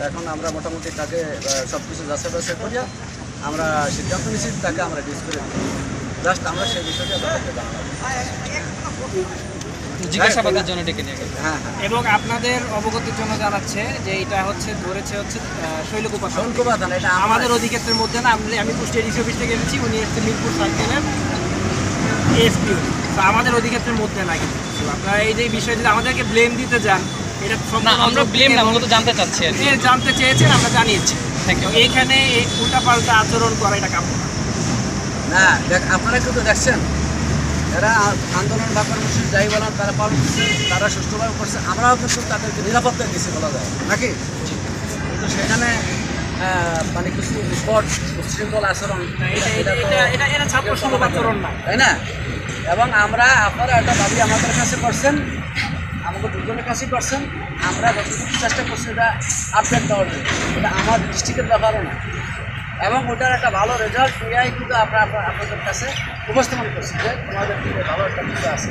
এখন আমরা মোটামুটি তাকে সব কিছু যাচাই বাছাই করিয়া আমরা সিদ্ধান্ত নিচ্ছি, তাকে আমরা ডিস করে জাস্ট আমরা সেই বিষয়টা তাদেরকে জানাবো, জিজ্ঞাসাবাদের জন্য ডেকে নিয়ে গেল। হ্যাঁ। এবং আপনাদের অবগতির জন্য জানাচ্ছে যে এটা ধরেছে শৈলকুপা থানা। এটা আমাদের অধিক্ষেত্রের মধ্যে না। আমি কুষ্টিয়া ডিসি অফিস থেকে এসেছি, উনি এসছে মিরপুর সার্কেলের এসপি। তো আমাদের অধিক্ষেত্রের মধ্যে না। কিন্তু আপনারা এই যে বিষয় যদি আমাদেরকে ব্লেম দিতে যান, এটা আমরা ব্লেম না, মূলত জানতে চাচ্ছি আর কি। জানতে চেয়েছেন, আমরা জানিয়েছি। এইখানে এই উল্টাপাল্টা আচরণ করা এটা কাম্য না। আপনারা কিন্তু দেখছেন এরা আন্দোলন বা কর্মসূচি যাই বলেন তারা পালন করছে, তারা সুষ্ঠুভাবে করছে। আমরাও কিন্তু তাদেরকে নিরাপত্তা দিয়েছি বলা যায় নাকি। কিন্তু সেখানে মানে কিছু স্পট উচ্ছৃঙ্খল আচরণ, এটা ছাত্র সংঘ আচরণ না, তাই না? এবং আমরা আপনারা একটা দাবি আমাদের কাছে করছেন, আমাদের দুজনের কাছেই করছেন। আমরা যতটুকু চেষ্টা করছি এটা আপডেট দেওয়ার জন্য, এটা আমার ডিস্ট্রিক্টের ব্যাপারও না। এবং ওটার একটা ভালো রেজাল্ট নিয়েই কিন্তু আমরা আপনাদের কাছে উপস্থাপন করছি যে তোমাদের দিকে ভালো একটা কিছু আছে।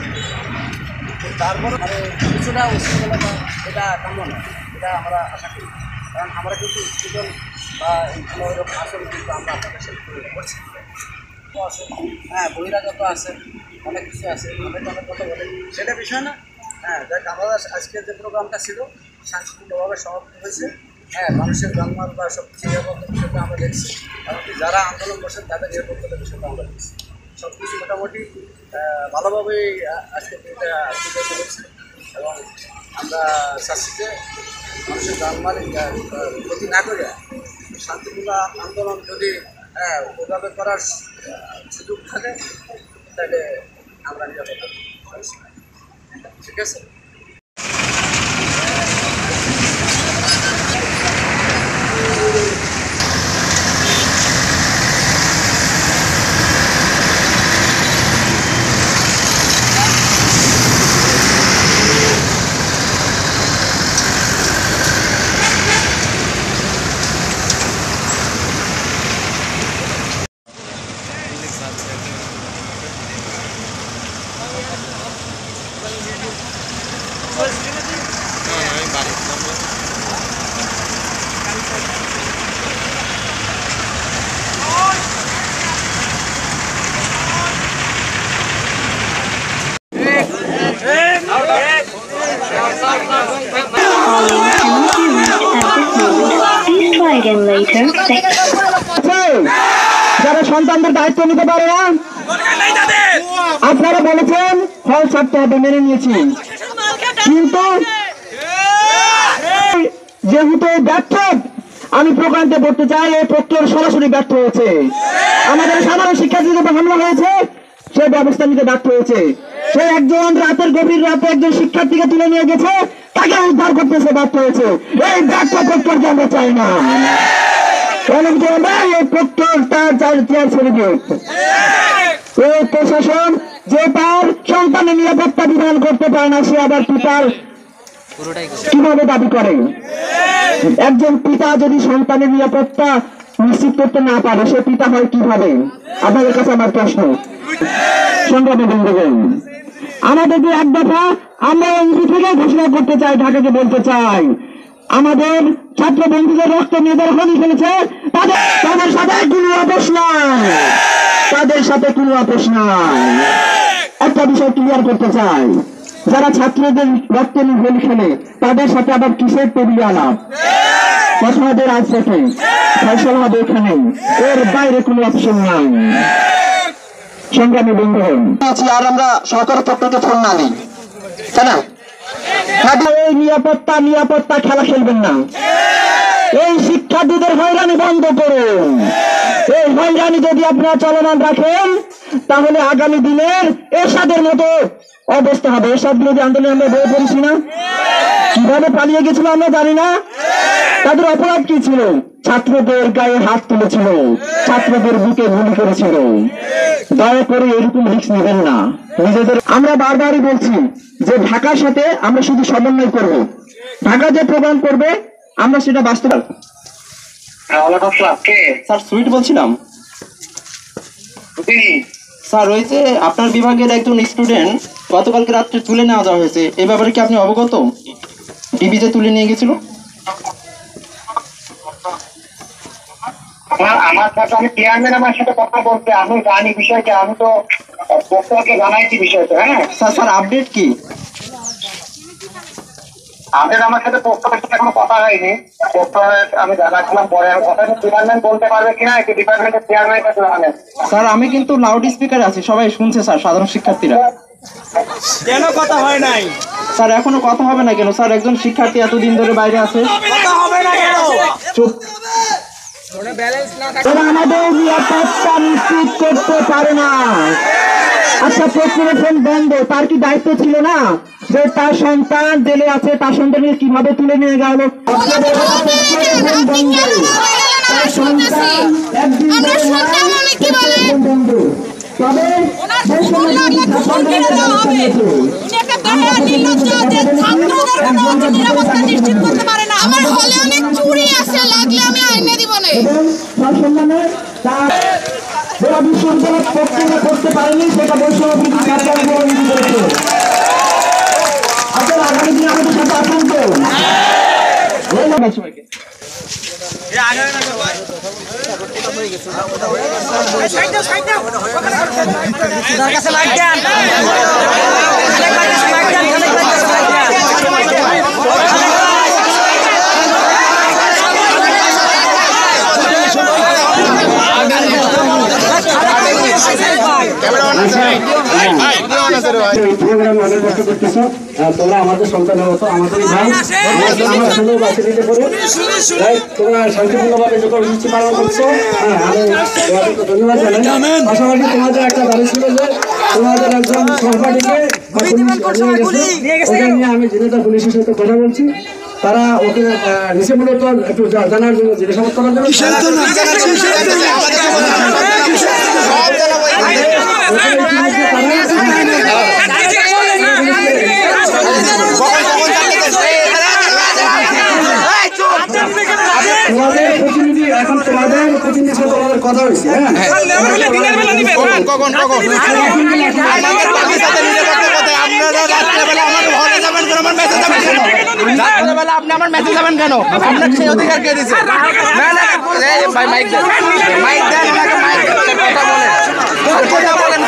তারপরে মানে কিছুটা উচ্ছৃঙ্খলতা এটা কেমন নয়, এটা আমরা আশা করি। কারণ আমরা কিন্তু স্টুডেন্ট বা কোনো রকম আসলে কিন্তু আমরা আপনাদের সাথে করছি আছে, হ্যাঁ, বহিরাগত আছে, অনেক কিছু আছে, অনেক কথা বলে, সেটা বিষয় না। হ্যাঁ, দেখ আমাদের আজকের যে প্রোগ্রামটা ছিল শান্তিপূর্ণভাবে সমাপ্ত হয়েছে। হ্যাঁ, মানুষের জানমাল বা সব কিছু নিরাপত্তার বিষয়টা আমরা দেখছি, এমনকি যারা আন্দোলন করছেন তাদের নিরাপত্তার বিষয়টা আমরা দেখছি। সব কিছু মোটামুটি ভালোভাবেই আজকে দিনটা হচ্ছে। এবং আমরা চাচ্ছি যে মানুষের জানমাল ক্ষতি না করে শান্তিপূর্ণ আন্দোলন যদি ওভাবে করার সুযোগ থাকে তাহলে আমরা নিরাপত্তা, ঠিক আছে। যারা সন্তানদের দায়িত্ব নিতে পারে না, আপনারা বলেছেন ফল ছাড়তে হবে, মেনে নিয়েছি। কিন্তু যেহেতু ব্যর্থ, আমি প্রকান্তে বলতে চাই এই প্রক্রিয়া সরাসরি ব্যর্থ হয়েছে। আমাদের সাধারণ শিক্ষার্থীদের উপর হামলা হয়েছে, সে ব্যবস্থা নিতে ব্যর্থ হয়েছে। সে একজন রাতের গভীর রাতে একজন শিক্ষার্থীকে তুলে নিয়ে গেছে, তাকে উদ্ধার করতেছে ব্যর্থ হয়েছে। এই ব্যর্থ প্রক্রিয়াকে আমরা চাই না। প্রশাসন যে তার সন্তানের নিরাপত্তা বিধান করতে পারে না, সে আবার পিতার কিভাবে দাবি করে? একজন পিতা যদি সন্তানের নিরাপত্তা নিশ্চিত করতে না পারে, সে পিতা হয় কিভাবে? আপনাদের কাছে আমার প্রশ্ন। সংগ্রামী বন্ধুগণ, আমাদেরকে এক দফা আমরা এমপি থেকে ঘোষণা করতে চাই, ঢাকাকে বলতে চাই, আমাদের ছাত্র বন্ধুদের রক্ত নিয়ে যারা হোলি খেলেছে তাদের সাথে কোনো আপোষ নাই, তাদের সাথে কোনো আপোষ নাই। একটা বিষয় ক্লিয়ার করতে চাই, যারা ছাত্রদের রক্ত নিয়ে হোলি খেলে তাদের সাথে আবার কিসের টেবিলে আলাপ? আমাদের আজ থেকে ফয়সালা হবে এখানে, এর বাইরে কোনো অপশন নাই। সংগ্রামী বন্ধুগণ, আর আমরা সরকারের পক্ষ থেকে ফোন না নিই, তাই না? এই নিরাপত্তা খেলা খেলবেন না। এই শিক্ষার্থীদের হয়রানি বন্ধ করুন। এই হয়রানি যদি আপনারা চলমান রাখেন, তাহলে আগামী দিনের এরশাদের মতো অবস্থা হবে। এরশাদ বিরোধী আন্দোলনে আমরা বয়ে পড়েছি না? কিভাবে পালিয়ে গেছিল আমরা জানি না। তাদের অপরাধ কি ছিল? ছাত্রদের গায়ে হাত তুলেছিল, ছাত্রদের বুকে গুলি করেছিল। দয়া করে এরকম রিস্ক নেবেন না নিজেদের। আমরা বারবারই বলছি যে ঢাকার সাথে আমরা শুধু সমন্বয় করব, ঢাকা যে প্রোগ্রাম করবে আমরা সেটা বাস্তবায়ন। স্যার সুইট বলছিলাম স্যার, ওই যে আপনার বিভাগের একজন স্টুডেন্ট গতকালকে রাত্রে তুলে নেওয়া হয়েছে, এ ব্যাপারে কি আপনি অবগত? ডিবিতে তুলে নিয়ে গেছিল। আমার সাথে আমি চেয়ারম্যান আমার সাথে কথা বলতে আমি জানি বিষয়টা, আমি তো প্রত্যেককে জানাইছি বিষয়টা। হ্যাঁ স্যার আপডেট কি? আপডেট আমার সাথে প্রত্যেকের সাথে এখনো কথা হয়নি। আমি জানাচ্ছিলাম পরে আমি কথা চেয়ারম্যান বলতে পারবে কিনা একটু ডিপার্টমেন্টের চেয়ারম্যানের কাছে জানাবেন। স্যার আমি কিন্তু লাউড স্পিকারে আছি, সবাই শুনছে স্যার, সাধারণ শিক্ষার্থীরা। কেন কথা হয় নাই? স্যার এখনো কথা হবে না কেন? স্যার একজন শিক্ষার্থী এতদিন ধরে বাইরে আছে। কথা হবে না কেন? চুপ। ওরা আমাদের নিরাপত্তা নিশ্চিত করতে পারে না। আচ্ছা প্রশ্ন বন্ধ, তার কি দায়িত্ব ছিল না যে তার সন্তান জেলে আছে, তার সন্তানকে কিভাবে তুলে নিয়ে গেল? তার সন্তান একদিন বন্ধু, তবে আমার হলে অনেক চুরি আছে, লাগলে আমি আইনে দিব না। বিশ্ববিদ্যালয় প্রক্রিয়া করতে পারেনি, সেটা বৈষম্য করেছে। আপনারা আগামী দিনে আমাদের সাথে আসুন তো। সবাইকে তোমরা আমাদের সন্তানের মতো আমাদেরই ভাই, আমরা বাঁচিয়ে দিতে পারি। তোমরা শান্তিপূর্ণভাবে যখন সৃষ্টি পালন করছো, হ্যাঁ আমি তোমাদেরকে ধন্যবাদ জানাই। পাশাপাশি তোমাদের একটা দাবি ছিল যে তোমাদের একজন সহপাঠীকে ওটা নিয়ে আমি জেনেটা পুলিশের সাথে কথা বলছি। তারা ওকে নিচে মূলত একটু জানার জন্য জিজ্ঞাসাবাদ করার জন্য তোমাদের প্রতিনিধি, এখন তোমাদের প্রতিনিধির সাথে তোমাদের কথা হয়েছে। আপনি আমার মেসেজ যাবেন কেন? আপনার সেই অধিকার কে দিচ্ছে? মাইক দেন, ওনাকে মাইক কথা বলেন, কথা বলেন।